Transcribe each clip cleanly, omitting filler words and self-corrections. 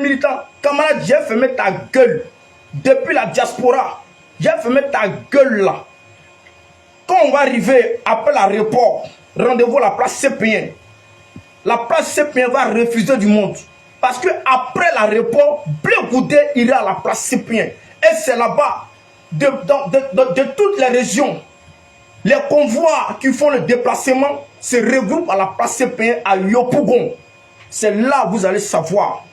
Militant, camarade, j'ai fermé ta gueule. Depuis la diaspora, j'ai fermé ta gueule là. Quand on va arriver après l'aéroport, rendez-vous à la place CPN. La place CPN va refuser du monde. Parce que après l'aéroport, Blé Goudé ira à la place CPN. Et c'est là-bas, de toutes les régions, les convois qui font le déplacement se regroupent à la place CPN à Yopougon. C'est là que vous allez savoir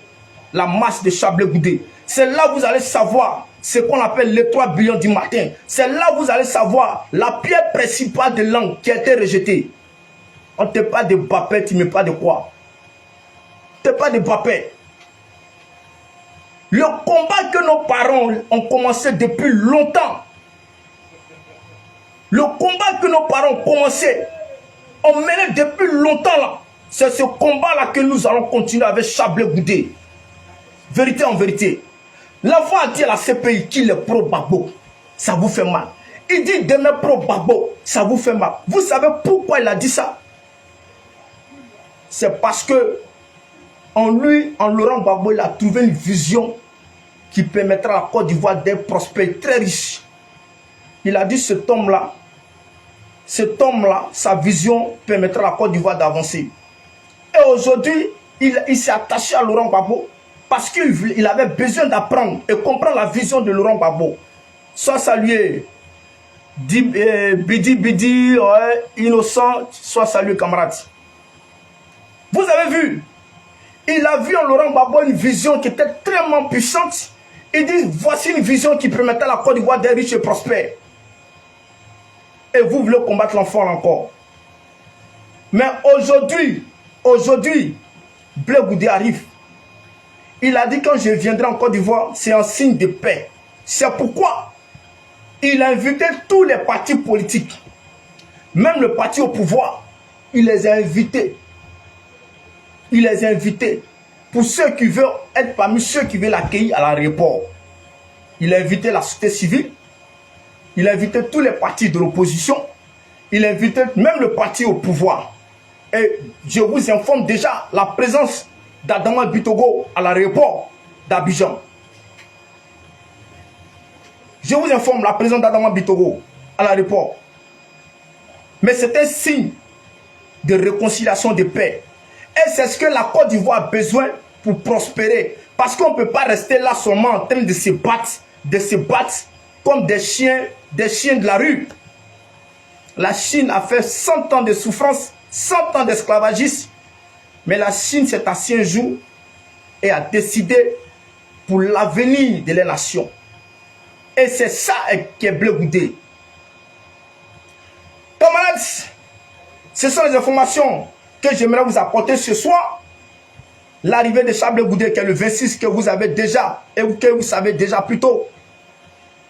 la masse de Chablé Goudé. C'est là que vous allez savoir ce qu'on appelle les 3 billions du matin. C'est là que vous allez savoir la pierre principale de langue qui a été rejetée. On ne te parle de Bapé, tu ne mets pas de quoi. Tu ne pas de Bapé. Le combat que nos parents ont commencé depuis longtemps. Le combat que nos parents ont commencé, ont mené depuis longtemps là. C'est ce combat-là que nous allons continuer avec Chablé Goudé. Vérité en vérité. L'enfant a dit à la CPI qu'il est pro-Gbagbo. Ça vous fait mal. Il dit demain pro-Gbagbo. Ça vous fait mal. Vous savez pourquoi il a dit ça? C'est parce que en lui, en Laurent Gbagbo, il a trouvé une vision qui permettra à la Côte d'Ivoire d'être prospère, très riche. Il a dit cet homme-là, sa vision permettra à la Côte d'Ivoire d'avancer. Et aujourd'hui, il s'est attaché à Laurent Gbagbo parce qu'il avait besoin d'apprendre et comprendre la vision de Laurent Gbagbo. Soit salué Bidi, innocent, soit salué camarade. Vous avez vu, il a vu en Laurent Gbagbo une vision qui était extrêmement puissante. Il dit, voici une vision qui permettait à la Côte d'Ivoire d'être riche et prospère. Et vous voulez combattre l'enfant encore. Mais aujourd'hui, Blé Goudé arrive. Il a dit, quand je viendrai en Côte d'Ivoire, c'est un signe de paix. C'est pourquoi il a invité tous les partis politiques. Même le parti au pouvoir, il les a invités. Il les a invités pour ceux qui veulent être parmi ceux qui veulent l'accueillir à l'aéroport. Il a invité la société civile. Il a invité tous les partis de l'opposition. Il a invité même le parti au pouvoir. Et je vous informe déjà la présence d'Adama Bitogo à l'aéroport d'Abidjan. Je vous informe la présence d'Adama Bitogo à l'aéroport. Mais c'est un signe de réconciliation, de paix. Et c'est ce que la Côte d'Ivoire a besoin pour prospérer. Parce qu'on ne peut pas rester là seulement en train de se battre comme des chiens de la rue. La Chine a fait 100 ans de souffrance, 100 ans d'esclavagisme. Mais la Chine s'est assise un jour et a décidé pour l'avenir de la nation. Et c'est ça qui est Blé Goudé. Camarades, ce sont les informations que j'aimerais vous apporter ce soir. L'arrivée de Chablé Goudé, qui est le 26, que vous avez déjà, et que vous savez déjà plus tôt.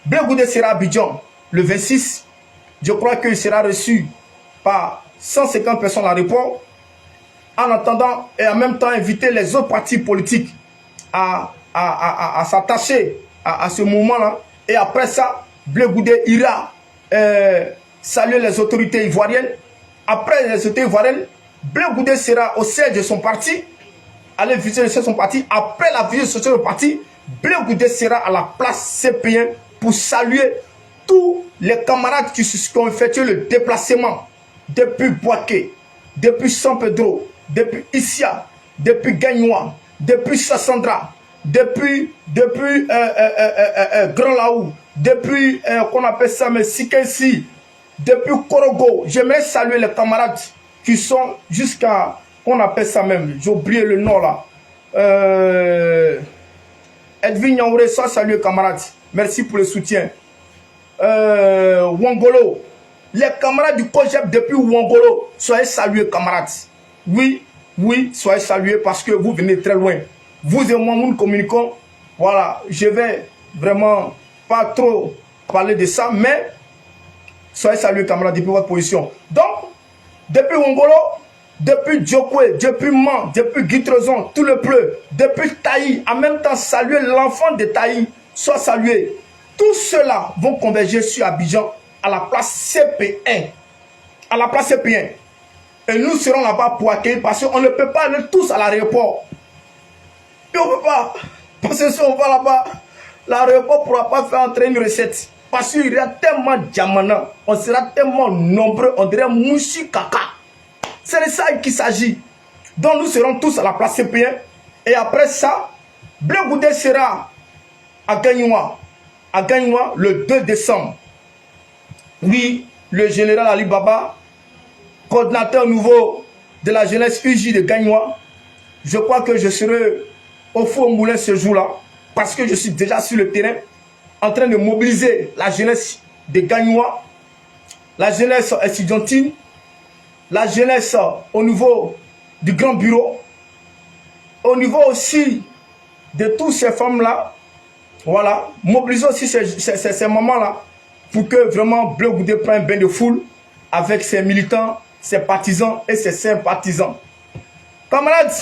Blé Goudé sera à Abidjan le 26. Je crois qu'il sera reçu par 150 personnes à l'aéroport. En attendant, et en même temps inviter les autres partis politiques à s'attacher à ce moment-là. Et après ça, Blé Goudé ira saluer les autorités ivoiriennes. Après les autorités ivoiriennes, Blé Goudé sera au siège de son parti, aller visiter le siège de son parti. Après la visite de son parti, Blé Goudé sera à la place CPN pour saluer tous les camarades qui ont effectué le déplacement depuis Boaké, depuis San Pedro, depuis Issia, depuis Gagnois, depuis Sassandra, depuis Grand Laou, depuis qu'on appelle ça mais Sikensi, depuis Korogo. J'aimerais saluer les camarades qui sont jusqu'à, qu'on appelle ça même, j'ai oublié le nom là. Edwin Nyaouré, soit saluer camarades. Merci pour le soutien. Wangolo. Les camarades du COGEP depuis Wangolo, soyez salués camarades. Oui, soyez salués parce que vous venez très loin. Vous et moi, nous communiquons. Voilà, je vais vraiment pas trop parler de ça, mais soyez salués camarades depuis votre position. Donc, depuis Wangolo, depuis Djokwe, depuis Man, depuis Guitrezon, tout le pleu, depuis Taï, en même temps saluer l'enfant de Taï, soit salué. Tous ceux-là vont converger sur Abidjan à la place CP1. À la place CP1. Et nous serons là-bas pour accueillir parce qu'on ne peut pas aller tous à l'aéroport. Et on ne peut pas. Parce que si on va là-bas, l'aéroport ne pourra pas faire entrer une recette. Parce qu'il y a tellement de diamants, on sera tellement nombreux, on dirait mouchi caca. C'est de ça qu'il s'agit. Donc nous serons tous à la place CP1. Et après ça, Blé Goudé sera à Gagnoua. À Gagnoua le 2 décembre. Oui, le général Ali Baba, coordinateur nouveau de la jeunesse UJ de Gagnoua. Je crois que je serai au Faux Moulin ce jour-là. Parce que je suis déjà sur le terrain en train de mobiliser la jeunesse de Gagnoua, la jeunesse estudiantine, la jeunesse au niveau du grand bureau, au niveau aussi de toutes ces femmes-là. Voilà, mobiliser aussi ces mamans-là pour que vraiment Blé Goudé prenne un bain de foule avec ses militants, ses partisans et ses sympathisants. Camarades,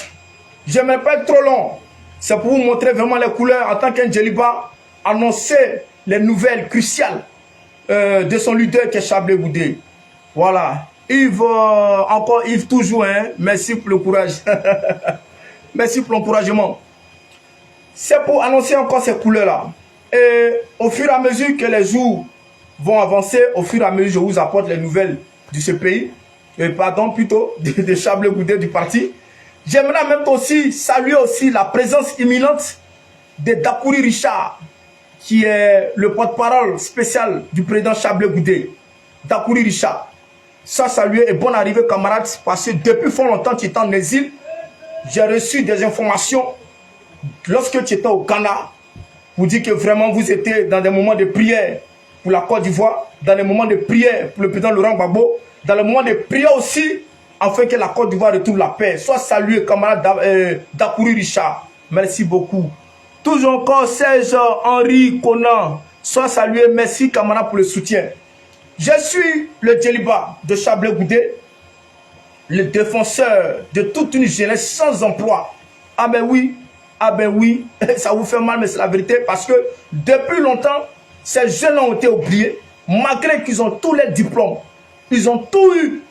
je n'aimerais pas être trop long. C'est pour vous montrer vraiment les couleurs en tant qu'un Djeliba, annoncer les nouvelles cruciales de son leader qui est Chablé Goudé. Voilà. Yves, encore Yves toujours, hein? Merci pour le courage. Merci pour l'encouragement. C'est pour annoncer encore ces couleurs-là. Et au fur et à mesure que les jours vont avancer, au fur et à mesure, je vous apporte les nouvelles de ce pays. Pardon, plutôt, de Chablé Goudé du parti. J'aimerais même aussi saluer aussi la présence imminente de Dakouri Richard, qui est le porte-parole spécial du président Chablé Goudé. Dakouri Richard. Ça, saluer et bonne arrivée, camarades, parce que depuis fort longtemps, tu étais en exil. J'ai reçu des informations lorsque tu étais au Ghana pour dire que vraiment vous étiez dans des moments de prière pour la Côte d'Ivoire, dans des moments de prière pour le président Laurent Gbagbo, dans les moments de prière aussi, afin que la Côte d'Ivoire retrouve la paix. Sois salué, camarade Dakouri Richard. Merci beaucoup. Toujours encore Serge Henri Conan. Sois salué, merci, camarade, pour le soutien. Je suis le Djeliba de Chablé Goudé, le défenseur de toute une jeunesse sans emploi. Ah ben oui, ça vous fait mal, mais c'est la vérité, parce que depuis longtemps, ces jeunes ont été oubliés, malgré qu'ils ont tous les diplômes. Ils ont tout eu,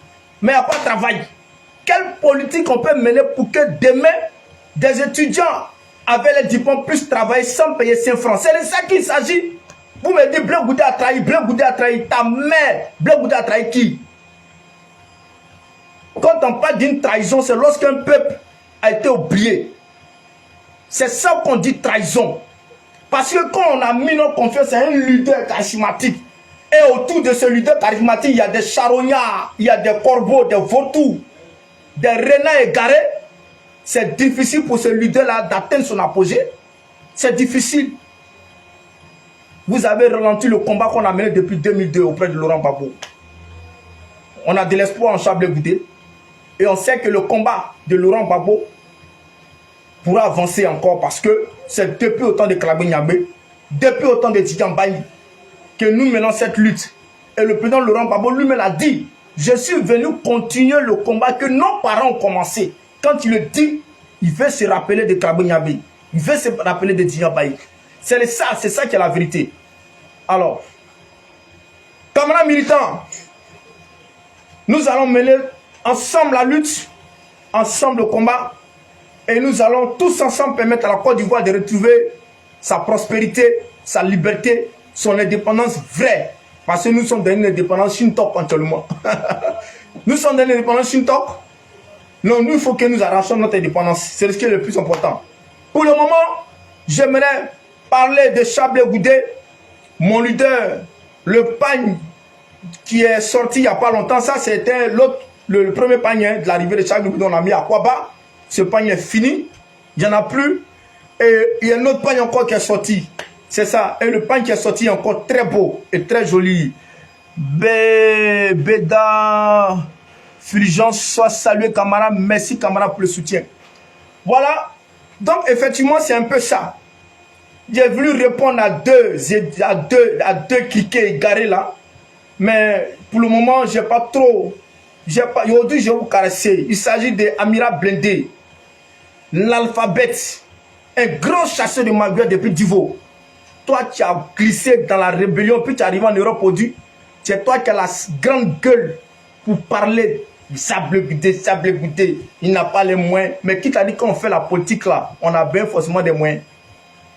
mais il n'y a pas de travail. Quelle politique on peut mener pour que demain, des étudiants avec les diplômes puissent travailler sans payer 5 francs? C'est de ça qu'il s'agit. Vous me dites, Blé Goudé a trahi, Blé Goudé a trahi ta mère. Blé Goudé a trahi qui? Quand on parle d'une trahison, c'est lorsqu'un peuple a été oublié. C'est ça qu'on dit trahison. Parce que quand on a mis notre confiance à un leader charismatique, et autour de ce leader charismatique, il y a des charognards, il y a des corbeaux, des vautours, des renards égarés, c'est difficile pour ce leader-là d'atteindre son apogée. C'est difficile. Vous avez ralenti le combat qu'on a mené depuis 2002 auprès de Laurent Gbagbo. On a de l'espoir en Chablé Goudé. Et on sait que le combat de Laurent Gbagbo pourra avancer encore parce que c'est depuis autant de Klabé Niagbé, depuis autant de Tidiane Bayi, que nous menons cette lutte. Et le président Laurent Gbagbo lui-même l'a dit. Je suis venu continuer le combat que nos parents ont commencé. Quand il le dit, il veut se rappeler de Klabé Niagbé. Il veut se rappeler de Tidiane Bayi. C'est ça qui est la vérité. Alors, camarades militants, nous allons mener ensemble la lutte, ensemble le combat, et nous allons tous ensemble permettre à la Côte d'Ivoire de retrouver sa prospérité, sa liberté, son indépendance vraie. Parce que nous sommes dans une indépendance Shintok actuellement. Nous sommes dans une indépendance Shintok. Non, nous, il faut que nous arrachions notre indépendance. C'est ce qui est le plus important. Pour le moment, j'aimerais parler de Chablé Goudé, mon leader, le pagne qui est sorti il n'y a pas longtemps. Ça, c'était le premier pagne de l'arrivée de Chablé Goudé. On l'a mis à Kwaba. Ce pagne est fini. Il n'y en a plus. Et il y a un autre pagne encore qui est sorti. C'est ça. Et le pagne qui est sorti est encore très beau et très joli. Béda Fulgence, soit salué, camarade. Merci, camarade, pour le soutien. Voilà. Donc, effectivement, c'est un peu ça. J'ai voulu répondre à deux cliquets égarés là. Mais pour le moment, j'ai pas trop. Aujourd'hui, je vais vous caresser. Il s'agit d'Amira Blindé, l'alphabet, un grand chasseur de malgré depuis Divo. Toi, tu as glissé dans la rébellion, puis tu arrives en Europe aujourd'hui. C'est toi qui as la grande gueule pour parler Sable Goudé, il n'a pas les moyens. Mais qui t'a dit qu'on fait la politique là, on a bien forcément des moyens.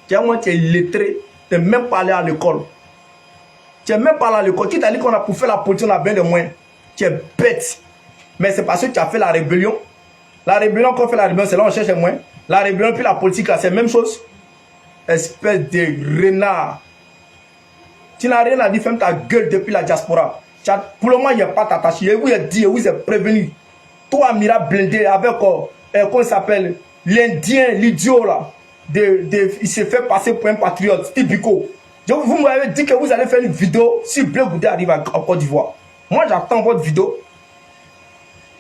Tu es illettré, tu n'es même pas allé à l'école. Tu n'es même pas allé à l'école. Qui t'a dit qu'on a pour faire la politique, on a bien des moyens. Tu es bête. Mais c'est parce que tu as fait la rébellion. La rébellion, quand on fait la rébellion, c'est là où on cherche les moyens. La rébellion puis la politique là, c'est la même chose. Espèce de renard. Tu n'as rien à dire, ferme ta gueule depuis la diaspora. Pour le moment, il n'y a pas t'attaché. Il vous a dit, il vous a prévenu. Toi, Mira blindé avec, comment il s'appelle, l'Indien, l'idiot là. Il s'est fait passer pour un patriote, Tibico. Vous m'avez dit que vous allez faire une vidéo si Bleu Goudé arrive en Côte d'Ivoire. Moi, j'attends votre vidéo.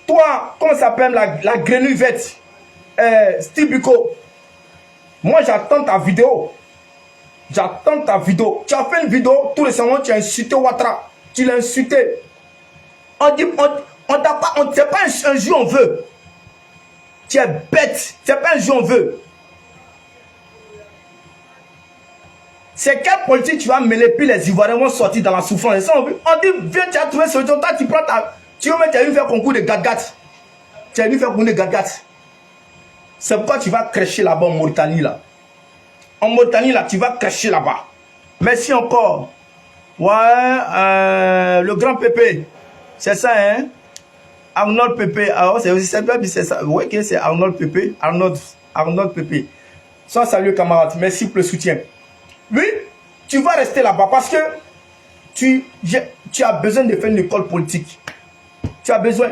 Toi, comment ça s'appelle la grenouille verte, Tibico. Moi, j'attends ta vidéo. J'attends ta vidéo. Tu as fait une vidéo, tout récemment, tu as insulté Ouattara. Tu l'as insulté. On dit, c'est pas un jeu on veut. Tu es bête. C'est pas un jeu on veut. C'est quelle politique tu vas mêler, puis les Ivoiriens vont sortir dans la souffrance. Ça, on dit, viens, tu as trouvé ce solution. Toi, tu prends ta. Tu veux mettre, tu as eu faire concours de gat-gat. Tu as eu faire concours de gat-gat. C'est pourquoi tu vas crècher là-bas en Mauritanie, là. En Mauritanie, là, tu vas crècher là-bas. Merci encore. Ouais, le grand Pépé. C'est ça, hein? Arnold Pépé. Ah, c'est ça. Oui, c'est Arnold Pépé. Arnold Pépé. Sois salué, camarade. Merci pour le soutien. Oui, tu vas rester là-bas parce que tu as besoin de faire une école politique. Tu as besoin.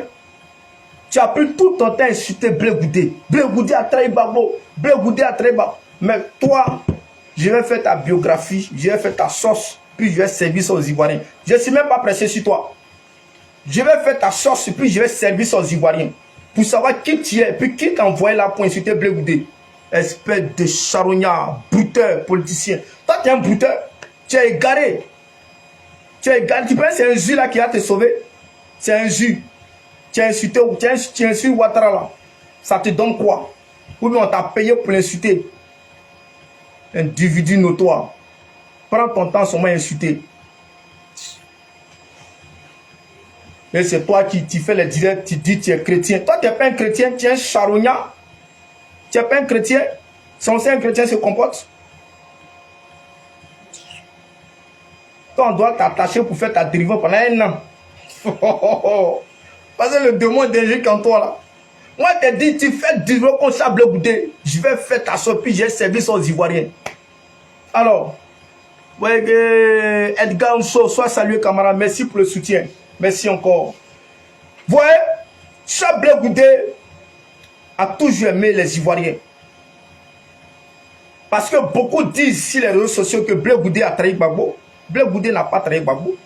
Tu as pris tout ton temps à insulter Bleu Goudé. Bleu Goudé a trahi Gbagbo. Bleu Goudé a trahi Gbagbo. Mais toi, je vais faire ta biographie, je vais faire ta sauce, puis je vais servir ça aux Ivoiriens. Je ne suis même pas pressé sur toi. Je vais faire ta sauce, puis je vais servir ça aux Ivoiriens. Pour savoir qui tu es, puis qui t'a envoyé là pour insulter Bleu Goudé. Espèce de charognard, brouteur, politicien. Toi, tu es un brouteur. Tu es égaré. Tu es égaré. Tu penses que c'est un jus là qui va te sauver? C'est un jus. Tu as insulté, tu as insulté Ouattara là. Ça te donne quoi? Ou bien on t'a payé pour l'insulter. Individu notoire. Prends ton temps seulement à insulter. Et c'est toi qui fais les directs, tu dis que tu es chrétien. Toi, tu n'es pas un chrétien, tu es un charognard. Tu n'es pas un chrétien. Censé un chrétien se comporte. Toi, on doit t'attacher pour faire ta dérive pendant un an. Parce que le démon est en toi là. Moi, je te dis, tu fais du vélo contre Bleu Goudé. Je vais faire ta sortie, puis j'ai servi aux Ivoiriens. Alors, ouais, Edgar Nso, sois salué, camarade. Merci pour le soutien. Merci encore. Vous voyez, Bleu Goudé a toujours aimé les Ivoiriens. Parce que beaucoup disent sur les réseaux sociaux que Bleu Goudé a trahi Gbagbo. Bleu Goudé n'a pas trahi Gbagbo.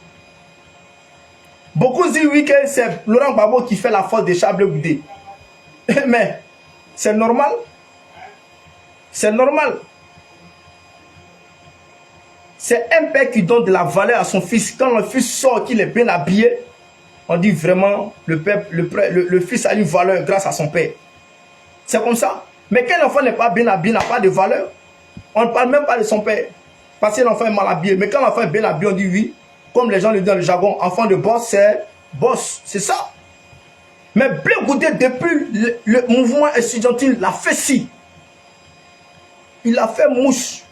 Beaucoup disent oui que c'est Laurent Gbagbo qui fait la force de Bleu Goudé. Mais c'est normal. C'est normal. C'est un père qui donne de la valeur à son fils. Quand le fils sort, qu'il est bien habillé, on dit vraiment le fils a une valeur grâce à son père. C'est comme ça. Mais quand l'enfant n'est pas bien habillé, n'a pas de valeur, on ne parle même pas de son père. Parce que l'enfant est mal habillé. Mais quand l'enfant est bien habillé, on dit oui. Comme les gens le disent dans le jargon, enfant de boss, c'est boss. C'est ça. Mais Bleu Goudé, depuis le mouvement estudiantil, l'a fait si. Il a fait mouche.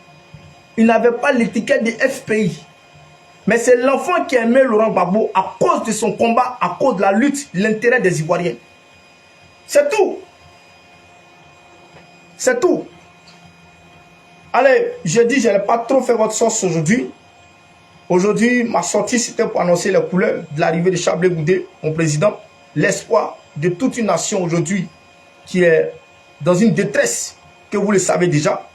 Il n'avait pas l'étiquette de FPI. Mais c'est l'enfant qui aimait Laurent Gbagbo à cause de son combat, à cause de la lutte, l'intérêt des Ivoiriens. C'est tout. C'est tout. Allez, je dis, je n'ai pas trop fait votre sauce aujourd'hui. Aujourd'hui, ma sortie, c'était pour annoncer les couleurs de l'arrivée de Bleu Goudé, mon président. L'espoir de toute une nation aujourd'hui qui est dans une détresse, que vous le savez déjà.